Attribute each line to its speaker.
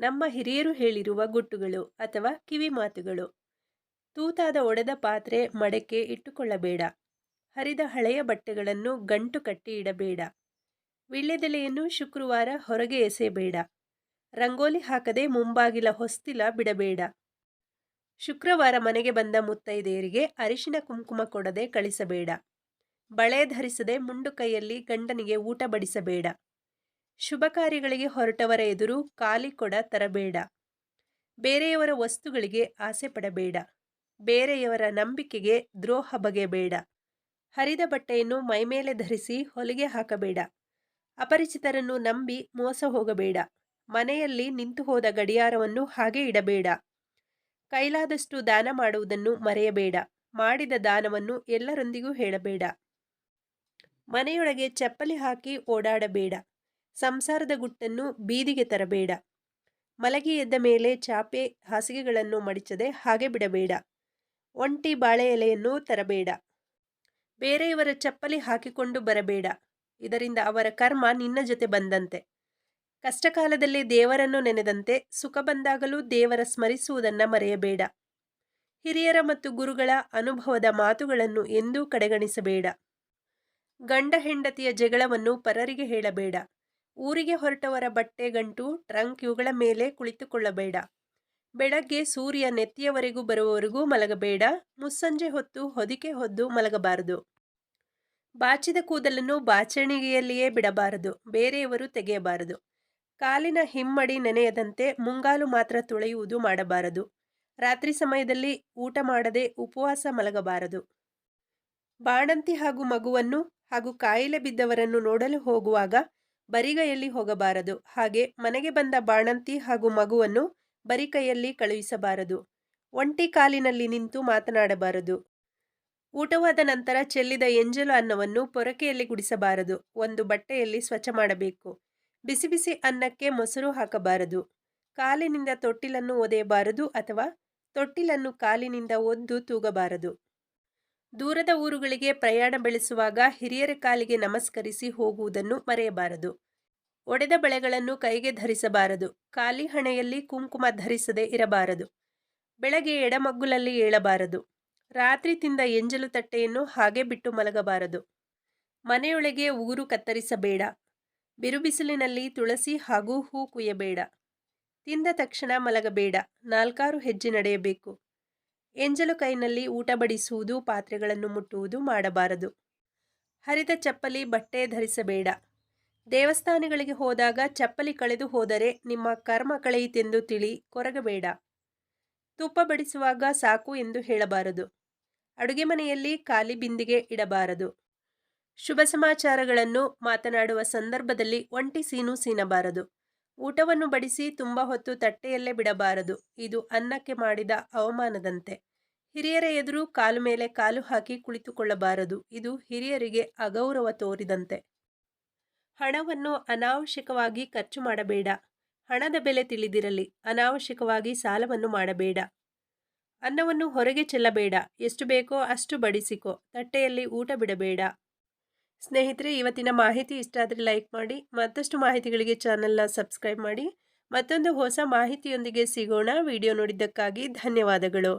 Speaker 1: ನಮ್ಮ ಹಿರಿಯರು ಹೇಳಿರುವ ಗುಟ್ಟುಗಳು ಅಥವಾ ಕಿವಿ ಮಾತುಗಳು. ತೂತಾದ ಒಡೆದ ಪಾತ್ರೆ ಮಡಕೆ ಇಟ್ಟುಕೊಳ್ಳಬೇಡ. ಹರಿದ ಹಳೆಯ ಬಟ್ಟೆಗಳನ್ನು ಗಂಟು ಕಟ್ಟಿ ಇಡಬೇಡ. ವೀಳ್ಯದೆಲೆಯನ್ನು ಶುಕ್ರವಾರ ಹೊರಗೆ ಎಸೆಯಬೇಡ. ರಂಗೋಲಿ ಹಾಕದೆ ಮುಂಬಾಗಿಲ ಹೊಸ್ತಿಲ ಬಿಡಬೇಡ. ಶುಕ್ರವಾರ ಮನೆಗೆ ಬಂದ ಮುತ್ತೈದೆಯರಿಗೆ ಅರಿಶಿನ ಕುಂಕುಮ ಕೊಡದೆ ಕಳಿಸಬೇಡ. ಬಳೆ ಧರಿಸದೆ ಮುಂಡು ಕೈಯಲ್ಲಿ ಗಂಡನಿಗೆ ಊಟ ಬಡಿಸಬೇಡ. ಶುಭ ಕಾರ್ಯಗಳಿಗೆ ಹೊರಟವರ ಎದುರು ಖಾಲಿ ಕೊಡ ತರಬೇಡ. ಬೇರೆಯವರ ವಸ್ತುಗಳಿಗೆ ಆಸೆ ಪಡಬೇಡ. ಬೇರೆಯವರ ನಂಬಿಕೆಗೆ ದ್ರೋಹ ಬಗೆಯಬೇಡ. ಹರಿದ ಬಟ್ಟೆಯನ್ನು ಮೈಮೇಲೆ ಧರಿಸಿ ಹೊಲಿಗೆ ಹಾಕಬೇಡ. ಅಪರಿಚಿತರನ್ನು ನಂಬಿ ಮೋಸ ಹೋಗಬೇಡ. ಮನೆಯಲ್ಲಿ ನಿಂತು ಹೋದ ಗಡಿಯಾರವನ್ನು ಹಾಗೆ ಇಡಬೇಡ. ಕೈಲಾದಷ್ಟು ದಾನ ಮಾಡುವುದನ್ನು ಮರೆಯಬೇಡ. ಮಾಡಿದ ದಾನವನ್ನು ಎಲ್ಲರೊಂದಿಗೂ ಹೇಳಬೇಡ. ಮನೆಯೊಳಗೆ ಚಪ್ಪಲಿ ಹಾಕಿ ಓಡಾಡಬೇಡ. ಸಂಸಾರದ ಗುಟ್ಟನ್ನು ಬೀದಿಗೆ ತರಬೇಡ. ಮಲಗಿ ಎದ್ದ ಮೇಲೆ ಚಾಪೆ ಹಾಸಿಗೆಗಳನ್ನು ಮಡಿಚದೆ ಹಾಗೆ ಬಿಡಬೇಡ. ಒಂಟಿ ಬಾಳೆ ಎಲೆಯನ್ನು ತರಬೇಡ. ಬೇರೆಯವರ ಚಪ್ಪಲಿ ಹಾಕಿಕೊಂಡು ಬರಬೇಡ. ಇದರಿಂದ ಅವರ ಕರ್ಮ ನಿನ್ನ ಜೊತೆ ಬಂದಂತೆ. ಕಷ್ಟಕಾಲದಲ್ಲಿ ದೇವರನ್ನು ನೆನೆದಂತೆ ಸುಖ ಬಂದಾಗಲೂ ದೇವರ ಸ್ಮರಿಸುವುದನ್ನು ಮರೆಯಬೇಡ. ಹಿರಿಯರ ಮತ್ತು ಗುರುಗಳ ಅನುಭವದ ಮಾತುಗಳನ್ನು ಎಂದೂ ಕಡೆಗಣಿಸಬೇಡ. ಗಂಡ ಹೆಂಡತಿಯ ಜಗಳವನ್ನು ಪರರಿಗೆ ಹೇಳಬೇಡ. ಊರಿಗೆ ಹೊರಟವರ ಬಟ್ಟೆ ಗಂಟು ಟ್ರಂಕ್ ಇವುಗಳ ಮೇಲೆ ಕುಳಿತುಕೊಳ್ಳಬೇಡ. ಬೆಳಗ್ಗೆ ಸೂರ್ಯ ನೆತ್ತಿಯವರೆಗೂ ಬರುವವರೆಗೂ ಮಲಗಬೇಡ. ಮುಸ್ಸಂಜೆ ಹೊತ್ತು ಹೊದಿಕೆ ಹೊದ್ದು ಮಲಗಬಾರದು. ಬಾಚಿದ ಕೂದಲನ್ನು ಬಾಚಣಿಗೆಯಲ್ಲಿಯೇ ಬಿಡಬಾರದು. ಬೇರೆಯವರು ತೆಗೆಯಬಾರದು. ಕಾಲಿನ ಹಿಮ್ಮಡಿ ನೆನೆಯದಂತೆ ಮುಂಗಾಲು ಮಾತ್ರ ತೊಳೆಯುವುದು ಮಾಡಬಾರದು. ರಾತ್ರಿ ಸಮಯದಲ್ಲಿ ಊಟ ಮಾಡದೆ ಉಪವಾಸ ಮಲಗಬಾರದು. ಬಾಣಂತಿ ಹಾಗೂ ಮಗುವನ್ನು ಹಾಗೂ ಕಾಯಿಲೆ ಬಿದ್ದವರನ್ನು ನೋಡಲು ಹೋಗುವಾಗ ಬರಿಗೈಯಲ್ಲಿ ಹೋಗಬಾರದು. ಹಾಗೆ ಮನೆಗೆ ಬಂದ ಬಾಣಂತಿ ಹಾಗೂ ಮಗುವನ್ನು ಬರಿಕೈಯಲ್ಲಿ ಕಳುಹಿಸಬಾರದು. ಒಂಟಿ ಕಾಲಿನಲ್ಲಿ ನಿಂತು ಮಾತನಾಡಬಾರದು. ಊಟವಾದ ನಂತರ ಚೆಲ್ಲಿದ ಎಂಜಲು ಅನ್ನವನ್ನು ಪೊರಕೆಯಲ್ಲಿ ಗುಡಿಸಬಾರದು. ಒಂದು ಬಟ್ಟೆಯಲ್ಲಿ ಸ್ವಚ್ಛ ಮಾಡಬೇಕು. ಬಿಸಿ ಬಿಸಿ ಅನ್ನಕ್ಕೆ ಮೊಸರು ಹಾಕಬಾರದು. ಕಾಲಿನಿಂದ ತೊಟ್ಟಿಲನ್ನು ಒದೆಯಬಾರದು ಅಥವಾ ತೊಟ್ಟಿಲನ್ನು ಕಾಲಿನಿಂದ ಒದ್ದು ತೂಗಬಾರದು. ದೂರದ ಊರುಗಳಿಗೆ ಪ್ರಯಾಣ ಬೆಳೆಸುವಾಗ ಹಿರಿಯರ ಕಾಲಿಗೆ ನಮಸ್ಕರಿಸಿ ಹೋಗುವುದನ್ನು ಮರೆಯಬಾರದು. ಒಡೆದ ಬಳೆಗಳನ್ನು ಕೈಗೆ ಧರಿಸಬಾರದು. ಖಾಲಿ ಹಣೆಯಲ್ಲಿ ಕುಂಕುಮ ಧರಿಸದೆ ಇರಬಾರದು. ಬೆಳಗ್ಗೆ ಎಡಮಗ್ಗುಲಲ್ಲಿ ಏಳಬಾರದು. ರಾತ್ರಿ ತಿಂದ ಎಂಜಲು ತಟ್ಟೆಯನ್ನು ಹಾಗೆ ಬಿಟ್ಟು ಮಲಗಬಾರದು. ಮನೆಯೊಳಗೆ ಉಗುರು ಕತ್ತರಿಸಬೇಡ. ಬಿರುಬಿಸಿಲಿನಲ್ಲಿ ತುಳಸಿ ಹಾಗೂ ಹೂ ಕುಯ್ಯಬೇಡ. ತಿಂದ ತಕ್ಷಣ ಮಲಗಬೇಡ. 4 ಹೆಜ್ಜೆ ನಡೆಯಬೇಕು. ಎಂಜಲು ಕೈನಲ್ಲಿ ಊಟ ಬಡಿಸುವುದು, ಪಾತ್ರೆಗಳನ್ನು ಮುಟ್ಟುವುದು ಮಾಡಬಾರದು. ಹರಿದ ಚಪ್ಪಲಿ ಬಟ್ಟೆ ಧರಿಸಬೇಡ. ದೇವಸ್ಥಾನಗಳಿಗೆ ಹೋದಾಗ ಚಪ್ಪಲಿ ಕಳೆದು ಹೋದರೆ ನಿಮ್ಮ ಕರ್ಮ ಕಳೆಯಿತೆಂದು ತಿಳಿ ಕೊರಗಬೇಡ. ತುಪ್ಪ ಬಡಿಸುವಾಗ ಸಾಕು ಎಂದು ಹೇಳಬಾರದು. ಅಡುಗೆ ಮನೆಯಲ್ಲಿ ಖಾಲಿ ಬಿಂದಿಗೆ ಇಡಬಾರದು. ಶುಭ ಸಮಾಚಾರಗಳನ್ನು ಮಾತನಾಡುವ ಸಂದರ್ಭದಲ್ಲಿ ಒಂಟಿ ಸೀನು ಸೀನಬಾರದು. ಊಟವನ್ನು ಬಡಿಸಿ ತುಂಬ ಹೊತ್ತು ತಟ್ಟೆಯಲ್ಲೇ ಬಿಡಬಾರದು. ಇದು ಅನ್ನಕ್ಕೆ ಮಾಡಿದ ಅವಮಾನದಂತೆ. ಹಿರಿಯರ ಎದುರು ಕಾಲು ಮೇಲೆ ಕಾಲು ಹಾಕಿ ಕುಳಿತುಕೊಳ್ಳಬಾರದು. ಇದು ಹಿರಿಯರಿಗೆ ಅಗೌರವ ತೋರಿದಂತೆ. ಹಣವನ್ನು ಅನಾವಶ್ಯಕವಾಗಿ ಖರ್ಚು ಮಾಡಬೇಡ. ಹಣದ ಬೆಲೆ ತಿಳಿದಿರಲಿ. ಅನಾವಶ್ಯಕವಾಗಿ ಸಾಲವನ್ನು ಮಾಡಬೇಡ. ಅನ್ನವನ್ನು ಹೊರಗೆ ಚೆಲ್ಲಬೇಡ. ಎಷ್ಟು ಬೇಕೋ ಅಷ್ಟು ಬಡಿಸಿಕೊ. ತಟ್ಟೆಯಲ್ಲಿ ಊಟ ಬಿಡಬೇಡ. ಸ್ನೇಹಿತರೆ, ಇವತ್ತಿನ ಮಾಹಿತಿ ಇಷ್ಟ ಆದರೆ ಲೈಕ್ ಮಾಡಿ. ಮತ್ತಷ್ಟು ಮಾಹಿತಿಗಳಿಗೆ ಚಾನೆಲ್ನ ಸಬ್ಸ್ಕ್ರೈಬ್ ಮಾಡಿ. ಮತ್ತೊಂದು ಹೊಸ ಮಾಹಿತಿಯೊಂದಿಗೆ ಸಿಗೋಣ. ವಿಡಿಯೋ ನೋಡಿದ್ದಕ್ಕಾಗಿ ಧನ್ಯವಾದಗಳು.